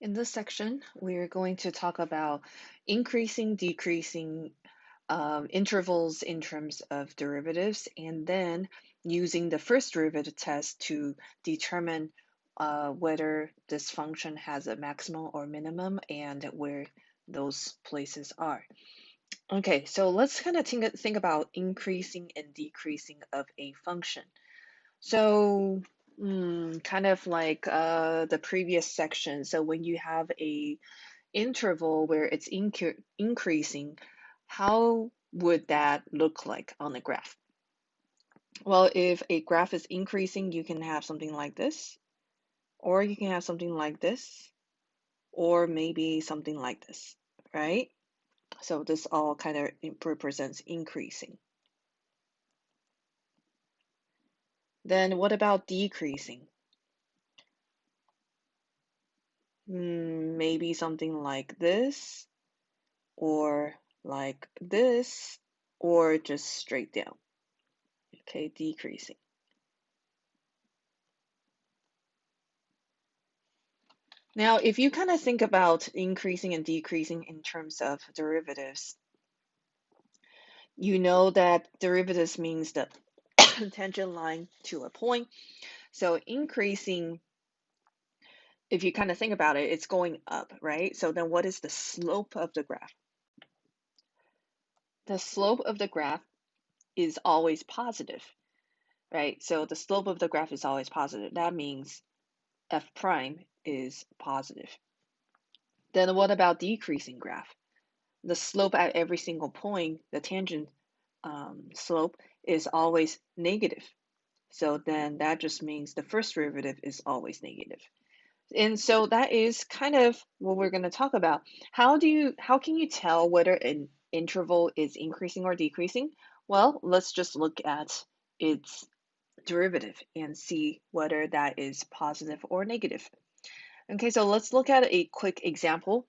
In this section, we're going to talk about increasing, decreasing intervals in terms of derivatives, and then using the first derivative test to determine whether this function has a maximum or minimum and where those places are. Okay, so let's kind of think about increasing and decreasing of a function. So, kind of like the previous section. So when you have a interval where it's increasing, how would that look like on the graph? Well, if a graph is increasing, you can have something like this, or you can have something like this, or maybe something like this, right? So this all kind of represents increasing. Then what about decreasing? Maybe something like this, or like this, or just straight down. Okay, decreasing. Now, if you kind of think about increasing and decreasing in terms of derivatives, you know that derivatives means the tangent line to a point. So increasing, if you kind of think about it, it's going up, right? So then what is the slope of the graph? The slope of the graph is always positive, right? So the slope of the graph is always positive. That means f prime is positive. Then what about decreasing graph? The slope at every single point, the tangent slope, is always negative. So then that just means the first derivative is always negative. And so that is kind of what we're going to talk about. How can you tell whether an interval is increasing or decreasing? Well, let's just look at its derivative and see whether that is positive or negative. Okay, so let's look at a quick example.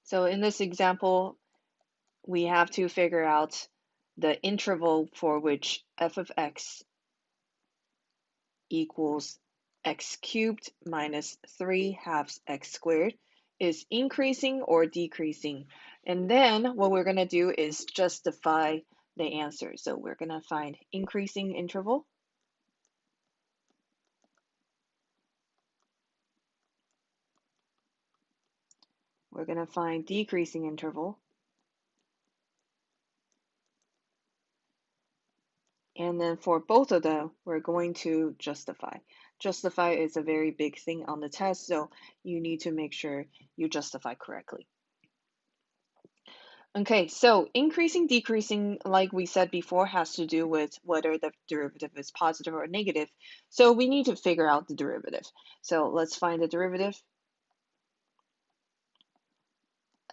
So in this example, we have to figure out the interval for which f of x equals x cubed minus 3/2 x squared is increasing or decreasing. And then what we're going to do is justify the answer. So we're going to find increasing interval. We're going to find decreasing interval. And then for both of them, we're going to justify. Justify is a very big thing on the test, so you need to make sure you justify correctly. Okay, so increasing, decreasing, like we said before, has to do with whether the derivative is positive or negative. So we need to figure out the derivative. So let's find the derivative.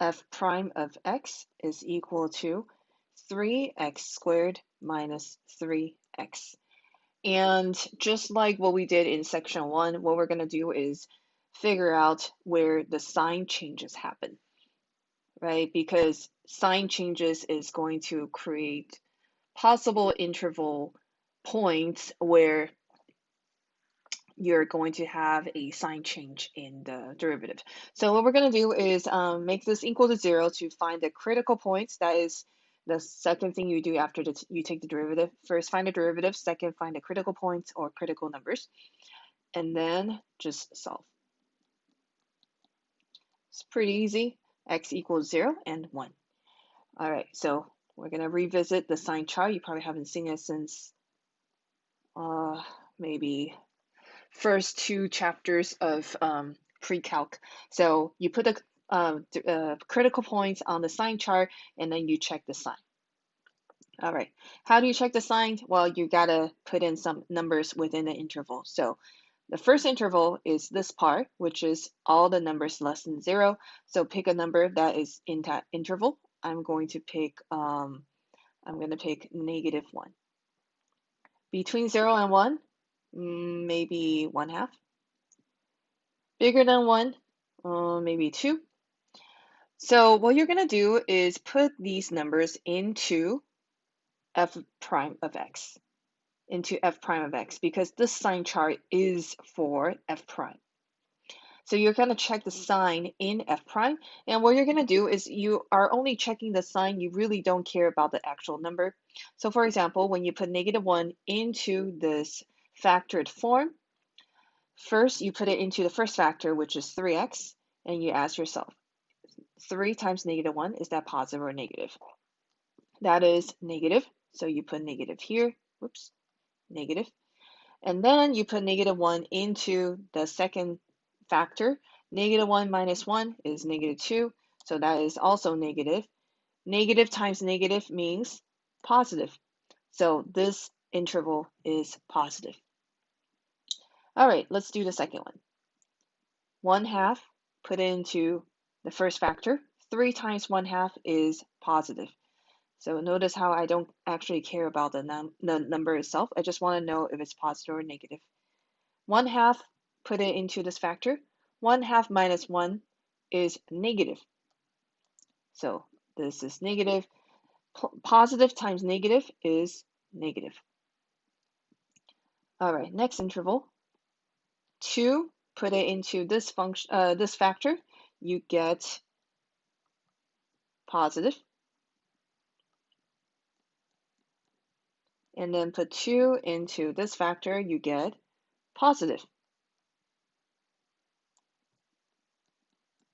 F prime of x is equal to 3x squared minus 3x. And just like what we did in section 1, what we're going to do is figure out where the sign changes happen, right? Because sign changes is going to create possible interval points where you're going to have a sign change in the derivative. So what we're going to do is make this equal to 0 to find the critical points. That is the second thing you do after you take the derivative. First, find the derivative. Second, find the critical points or critical numbers. And then just solve. It's pretty easy. X equals 0 and 1. All right, so we're going to revisit the sign chart. You probably haven't seen it since maybe first 2 chapters of pre-calc. So you put the critical points on the sign chart, and then you check the sign. All right, how do you check the sign? Well, you gotta put in some numbers within the interval. So the first interval is this part, which is all the numbers less than 0. So pick a number that is in that interval. I'm going to pick -1. Between 0 and 1, maybe 1/2. Bigger than 1, maybe 2. So what you're going to do is put these numbers into f prime of x. into f prime of x because this sign chart is for f prime. So you're going to check the sign in f prime, and what you're going to do is you are only checking the sign, you really don't care about the actual number. So for example, when you put -1 into this factored form, first you put it into the first factor, which is 3x, and you ask yourself, 3 times -1, is that positive or negative? That is negative, so you put negative here, whoops, negative. And then you put -1 into the second factor. -1 minus 1 is -2, so that is also negative. Negative times negative means positive. So this interval is positive. All right, let's do the second one. 1/2, put it into the first factor. 3 times 1/2 is positive. So notice how I don't actually care about the number itself. I just want to know if it's positive or negative. 1/2, put it into this factor. 1/2 minus 1 is negative. So this is negative. Positive times negative is negative. All right, next interval. 2, put it into this function, this factor. You get positive. And then put 2 into this factor, you get positive.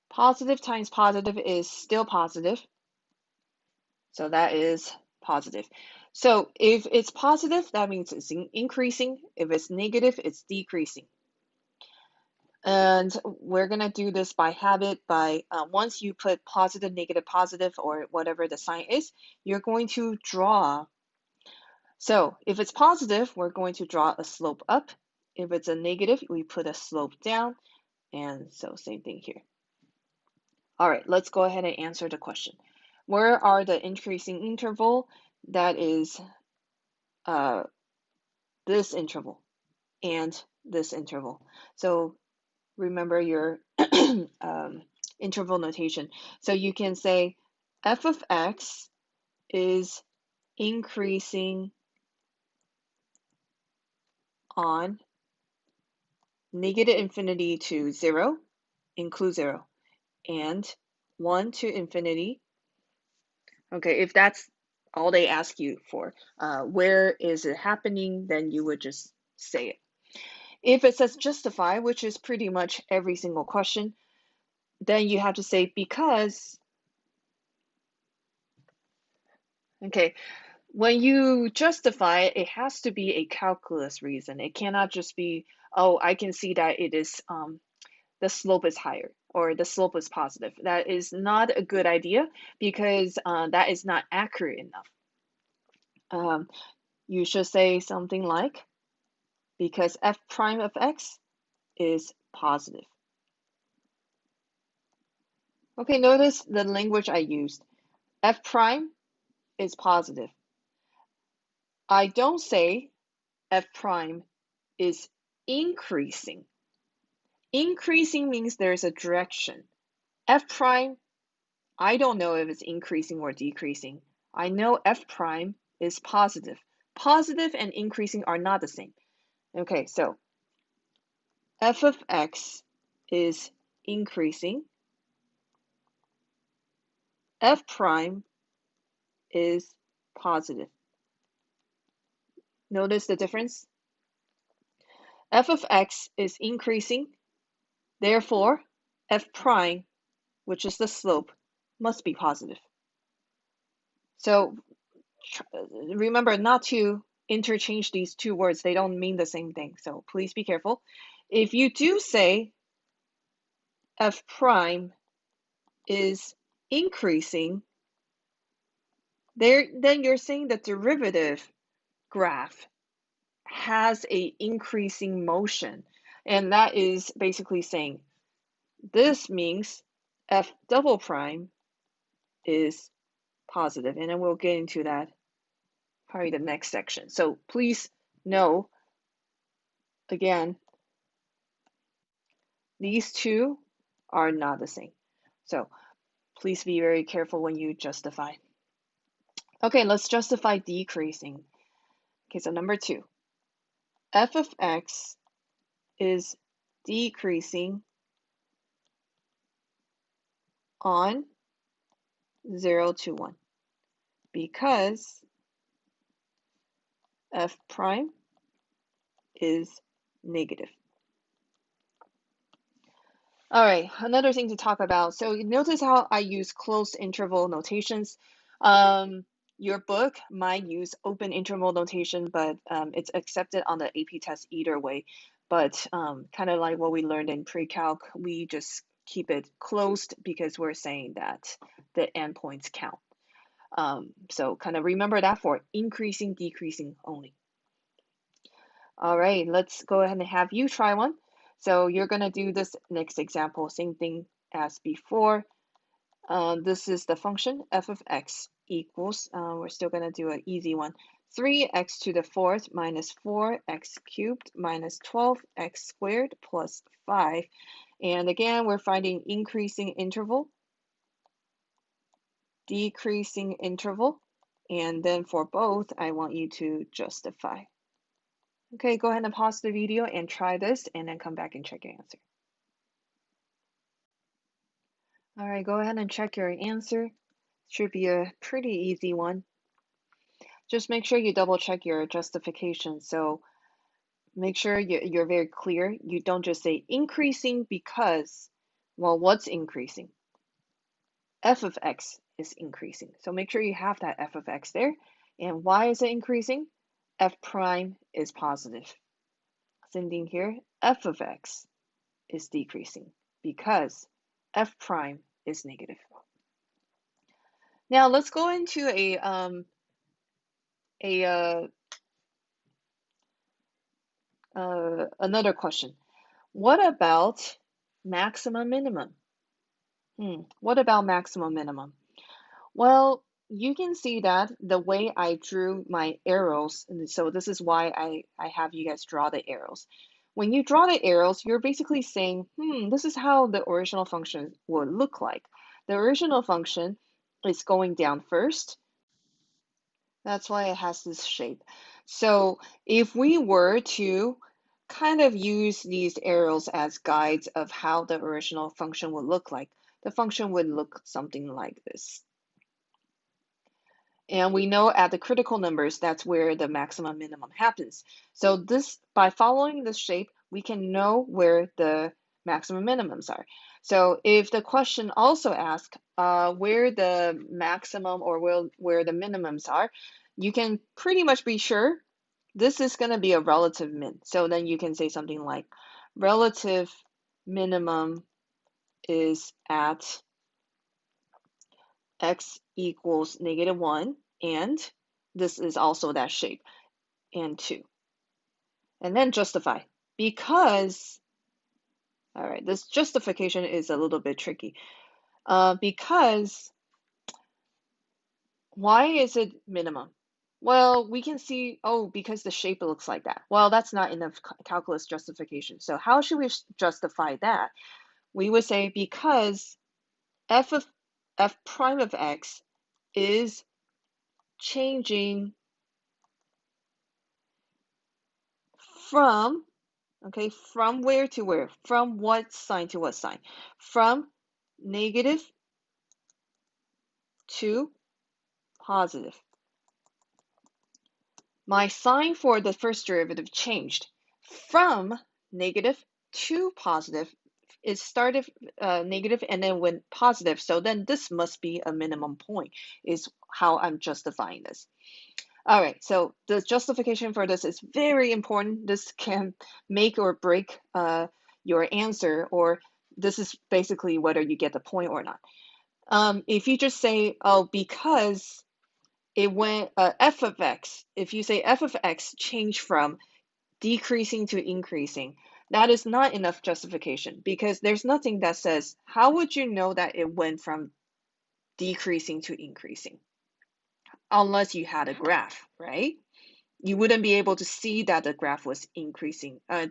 Positive times positive is still positive. So that is positive. So if it's positive, that means it's increasing. If it's negative, it's decreasing. And we're going to do this by habit. Once you put positive, negative, positive, or whatever the sign is, you're going to draw. So if it's positive, we're going to draw a slope up. If it's a negative, we put a slope down. And so same thing here. All right, let's go ahead and answer the question. Where are the increasing interval? That is this interval and this interval. So remember your interval notation. So you can say f of x is increasing on -infinity to 0, include 0, and 1 to infinity. Okay, if that's all they ask you for, where is it happening, then you would just say it. If it says justify, which is pretty much every single question, then you have to say because. Okay, when you justify it, it has to be a calculus reason. It cannot just be, oh, I can see that it is the slope is higher or the slope is positive. That is not a good idea because that is not accurate enough. You should say something like, because f prime of x is positive. Okay, notice the language I used. F prime is positive. I don't say f prime is increasing. Increasing means there's a direction. F prime, I don't know if it's increasing or decreasing. I know f prime is positive. Positive and increasing are not the same. Okay, so f of x is increasing. F prime is positive. Notice the difference? F of x is increasing. Therefore, f prime, which is the slope, must be positive. So remember not to interchange these two words. They don't mean the same thing. So please be careful. If you do say f prime is increasing, then you're saying the derivative graph has a increasing motion. And that is basically saying this means f double prime is positive. And then we'll get into that probably the next section. So please know, again, these two are not the same. So please be very careful when you justify. Okay, let's justify decreasing. Okay, so number 2. f of x is decreasing on 0 to 1 because f prime is negative. All right, another thing to talk about. So you notice how I use closed interval notations. Your book might use open interval notation, but it's accepted on the AP test either way. But kind of like what we learned in pre-calc, we just keep it closed because we're saying that the endpoints count. So kind of remember that for increasing, decreasing only. All right, let's go ahead and have you try one. So you're going to do this next example, same thing as before. This is the function f of x equals, we're still going to do an easy one, 3x to the fourth minus 4x cubed minus 12x squared plus 5. And again, we're finding increasing interval, decreasing interval, and then for both, I want you to justify. Okay, go ahead and pause the video and try this and then come back and check your answer. All right, go ahead and check your answer. Should be a pretty easy one. Just make sure you double check your justification. So make sure you're very clear. You don't just say increasing because, well, what's increasing? F of x is increasing. So make sure you have that f of x there. And why is it increasing? F prime is positive. Same thing here, f of x is decreasing because f prime is negative. Now let's go into another question. What about maximum minimum? What about maximum minimum? Well, you can see that the way I drew my arrows, and so this is why I have you guys draw the arrows. When you draw the arrows, you're basically saying, this is how the original function would look like. The original function is going down first. That's why it has this shape. So if we were to kind of use these arrows as guides of how the original function would look like, the function would look something like this. And we know at the critical numbers, that's where the maximum minimum happens. So this, by following this shape, we can know where the maximum minimums are. So if the question also asks where the maximum or where the minimums are, you can pretty much be sure this is going to be a relative min. So then you can say something like relative minimum is at x equals -1, and this is also that shape, and 2. And then justify. Because, all right, this justification is a little bit tricky. Because, why is it minimum? Well, we can see, oh, because the shape looks like that. Well, that's not enough calculus justification. So how should we justify that? We would say because f prime of x is changing from, okay, from where to where? From what sign to what sign? From negative to positive. My sign for the first derivative changed. From negative to positive, it started negative and then went positive. So then this must be a minimum point, is how I'm justifying this. All right, so the justification for this is very important. This can make or break your answer, or this is basically whether you get the point or not. If you just say, oh, because it went f of x, if you say f of x changed from decreasing to increasing, that is not enough justification because there's nothing that says, how would you know that it went from decreasing to increasing? Unless you had a graph, right? You wouldn't be able to see that the graph was decreasing and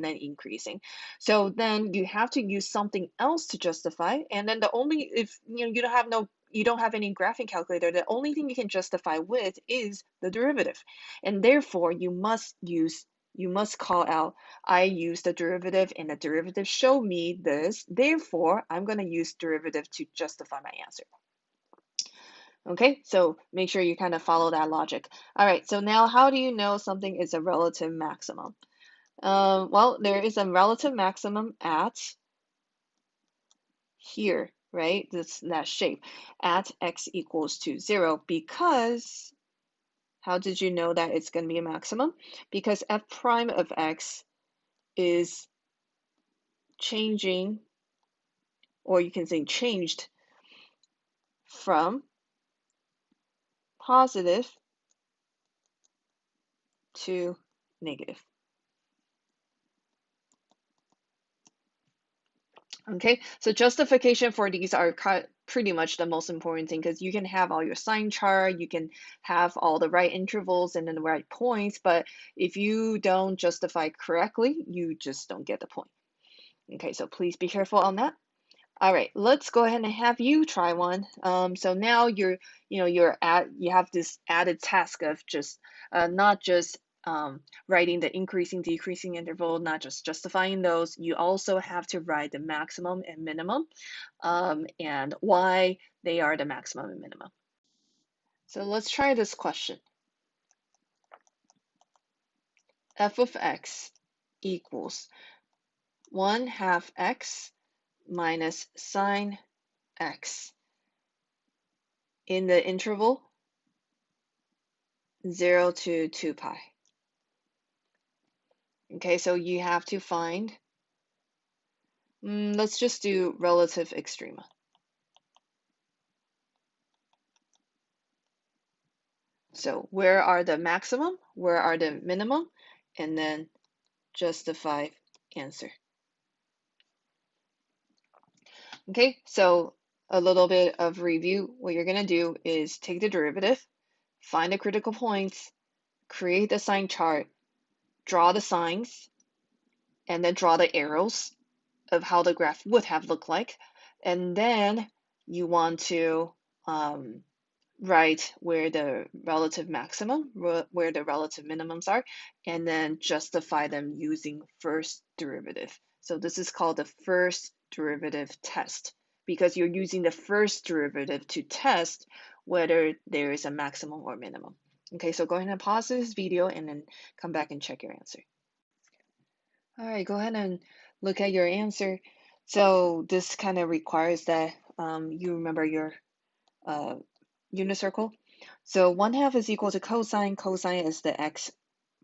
then increasing. So then you have to use something else to justify. And then if you don't have any graphing calculator, the only thing you can justify with is the derivative. And therefore you must use you must call out, I use the derivative and the derivative showed me this, therefore I'm going to use derivative to justify my answer. Okay, so make sure you kind of follow that logic. All right, so now how do you know something is a relative maximum? Well, there is a relative maximum at here, right? That shape at x equals to 0 because how did you know that it's going to be a maximum? Because f prime of x is changing, or you can say changed from positive to negative. Okay, so justification for these are pretty much the most important thing because you can have all your sign chart, you can have all the right intervals and then the right points, but if you don't justify correctly, you just don't get the point. Okay, so please be careful on that. All right, let's go ahead and have you try one. So now you have this added task of just not just writing the increasing, decreasing interval, not just justifying those. You also have to write the maximum and minimum, and why they are the maximum and minimum. So let's try this question. F of x equals 1/2 x minus sine x in the interval 0 to 2 pi. Okay, so you have to find, let's just do relative extrema. So where are the maximum, where are the minimum, and then justify answer. Okay, so a little bit of review. What you're going to do is take the derivative, find the critical points, create the sign chart, draw the signs, and then draw the arrows of how the graph would have looked like. And then you want to write where the relative maximum, where the relative minimums are, and then justify them using first derivative. So this is called the first derivative test because you're using the first derivative to test whether there is a maximum or minimum. Okay, so go ahead and pause this video and then come back and check your answer. All right, go ahead and look at your answer. So this kind of requires that you remember your unit circle. So 1/2 is equal to cosine. Cosine is the x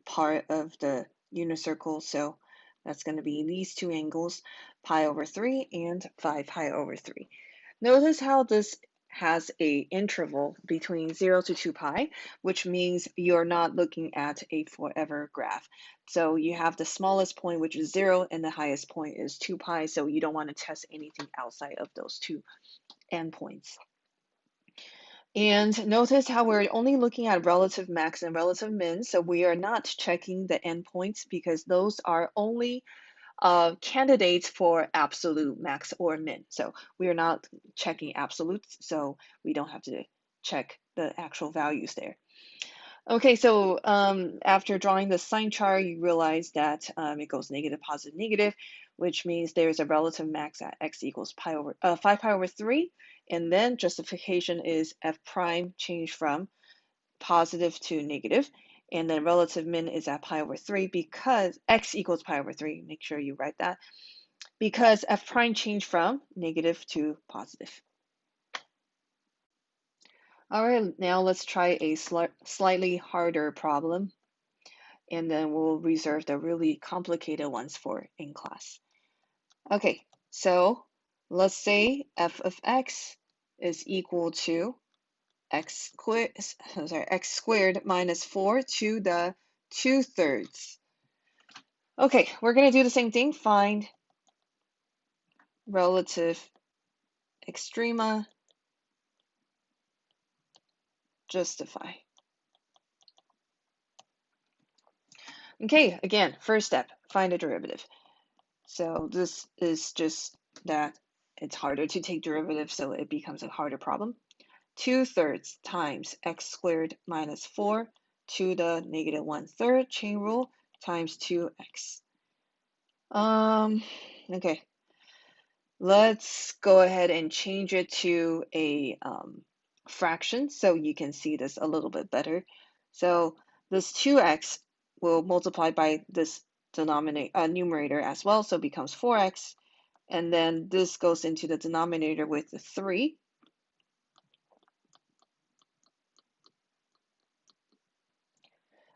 part of the unit circle. So that's going to be these two angles, pi over 3 and 5 pi over 3. Notice how this has a interval between 0 to 2 pi, which means you're not looking at a forever graph. So you have the smallest point, which is 0, and the highest point is 2 pi, so you don't want to test anything outside of those two endpoints. And notice how we're only looking at relative max and relative min, so we are not checking the endpoints because those are only candidates for absolute max or min. So we are not checking absolutes, so we don't have to check the actual values there. Okay, so after drawing the sign chart, you realize that it goes negative, positive, negative, which means there's a relative max at x equals 5 pi over 3. And then justification is f prime change from positive to negative. And then relative min is at pi over 3 because x equals pi over 3. Make sure you write that. Because f prime changed from negative to positive. All right, now let's try a slightly harder problem, and then we'll reserve the really complicated ones for in class. Okay, so let's say f of x is equal to x squared minus 4 to the 2/3. Okay, we're going to do the same thing. Find relative extrema, justify. Okay, again, first step, find a derivative. So this is just that it's harder to take derivatives, so it becomes a harder problem. 2/3 times x squared minus 4 to the negative 1/3 chain rule, times 2x. Okay, let's go ahead and change it to a fraction so you can see this a little bit better. So this 2x will multiply by this numerator as well, so it becomes 4x. And then this goes into the denominator with the 3.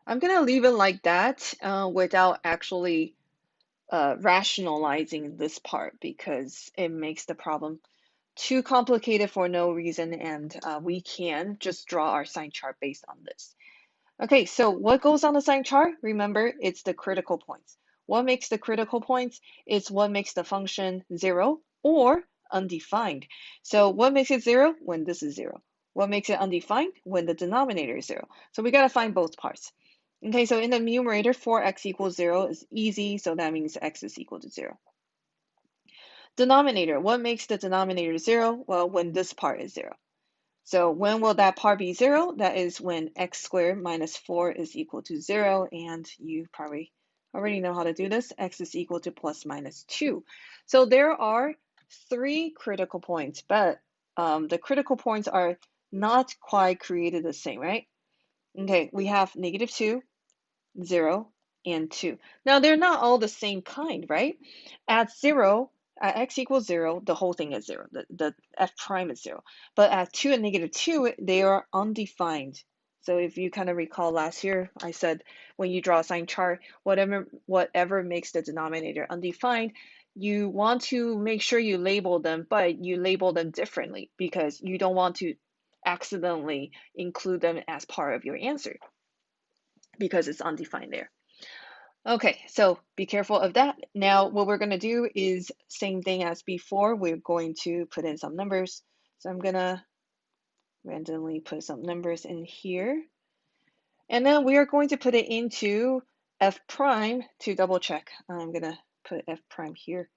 I'm going to leave it like that without actually rationalizing this part because it makes the problem too complicated for no reason, and we can just draw our sign chart based on this. Okay, so what goes on the sign chart? Remember, it's the critical points. What makes the critical points? It's what makes the function 0 or undefined. So what makes it 0? When this is 0. What makes it undefined? When the denominator is 0. So we got to find both parts. Okay, so in the numerator, 4x equals 0 is easy, so that means x is equal to 0. Denominator, what makes the denominator 0? Well, when this part is 0. So when will that part be 0? That is when x squared minus 4 is equal to 0, and you probably already know how to do this. X is equal to plus minus 2. So there are 3 critical points, but the critical points are not quite created the same, right? Okay, we have -2, 0, and 2. Now, they're not all the same kind, right? At 0, at x equals 0, the whole thing is 0. The f prime is 0. But at 2 and -2, they are undefined. So if you kind of recall last year, I said when you draw a sign chart, whatever makes the denominator undefined, you want to make sure you label them, but you label them differently because you don't want to accidentally include them as part of your answer because it's undefined there. Okay, so be careful of that. Now, what we're going to do is same thing as before. We're going to put in some numbers. So I'm going to randomly put some numbers in here. And then we are going to put it into f prime to double check. I'm going to put f prime here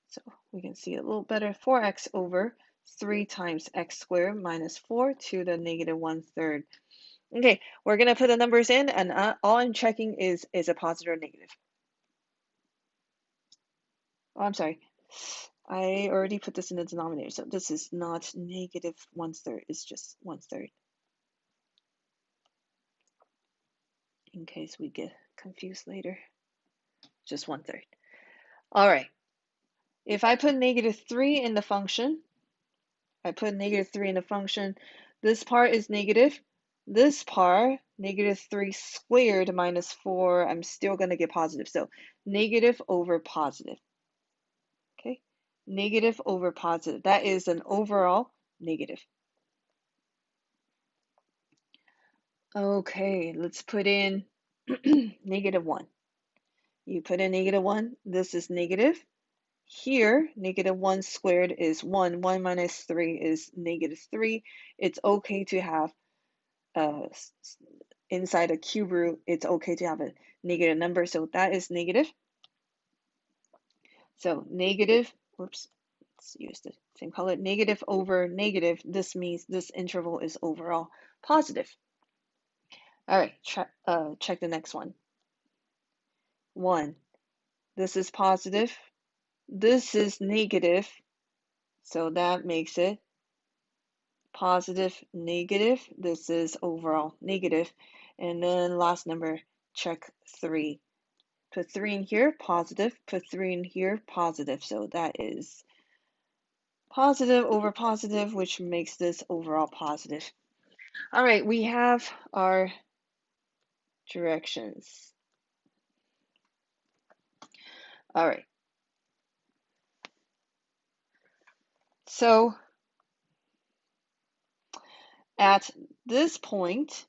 so we can see it a little better. 4x over 3 times x squared minus 4 to the -1/3. Okay, we're going to put the numbers in, and all I'm checking is a positive or negative. Oh, I'm sorry. I already put this in the denominator, so this is not -1/3, it's just 1/3. In case we get confused later, just 1/3. All right, if I put -3 in the function, this part is negative. This part, -3 squared minus 4, I'm still going to get positive. So negative over positive. Okay, negative over positive. That is an overall negative. Okay, let's put in -1. You put in -1, this is negative. Here, -1 squared is 1. 1 minus 3 is -3. It's okay to have inside a cube root, it's okay to have a negative number, so that is negative. So negative, whoops, let's use the same color, negative over negative, this means this interval is overall positive. All right, check the next one. 1. This is positive. This is negative. So that makes it positive, negative. This is overall negative. And then last number, check 3. Put 3 in here, positive. Put 3 in here, positive. So that is positive over positive, which makes this overall positive. All right, we have our directions. All right. So at this point,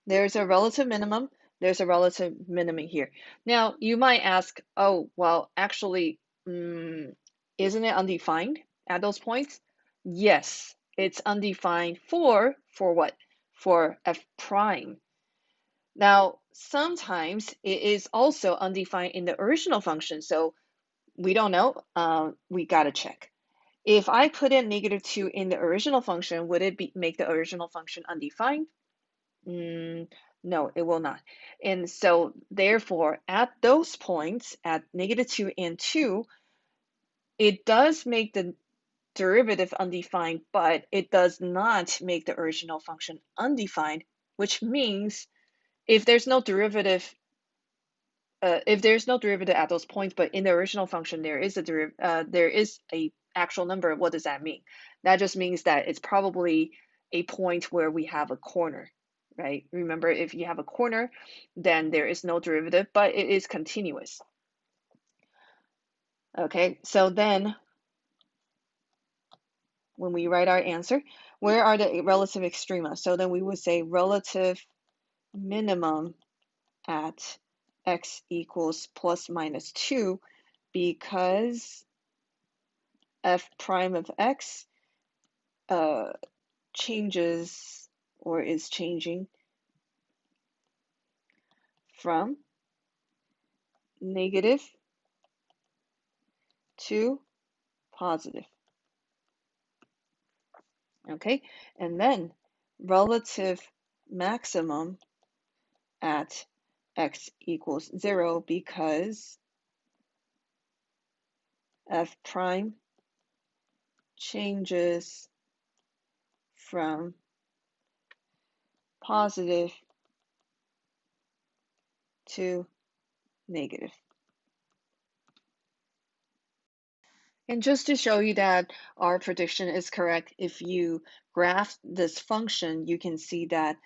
there's a relative minimum. There's a relative minimum here. Now, you might ask, oh, well, actually, isn't it undefined at those points? Yes, it's undefined for what? For f prime. Now, sometimes it is also undefined in the original function, so we don't know. We gotta check. If I put in -2 in the original function, would it make the original function undefined? No, it will not. And so therefore, at those points, at -2 and 2, it does make the derivative undefined, but it does not make the original function undefined, which means if there's no derivative, at those points, but in the original function there is a actual number, what does that mean? That just means that it's probably a point where we have a corner, right? Remember, if you have a corner, then there is no derivative, but it is continuous. Okay, so then when we write our answer, where are the relative extrema? So then we would say relative minimum at x equals plus minus 2 because f prime of x uh, changes or is changing from negative to positive. Okay, and then relative maximum at x equals 0 because f prime changes from positive to negative. And just to show you that our prediction is correct, if you graph this function, you can see that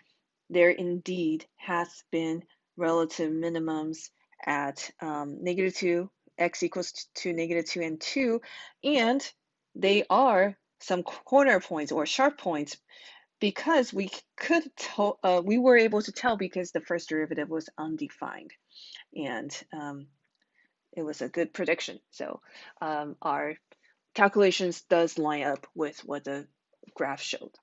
there indeed has been relative minimums at -2, x equals to -2 and 2, and they are some corner points or sharp points because we were able to tell because the first derivative was undefined, and it was a good prediction. So our calculations does line up with what the graph showed.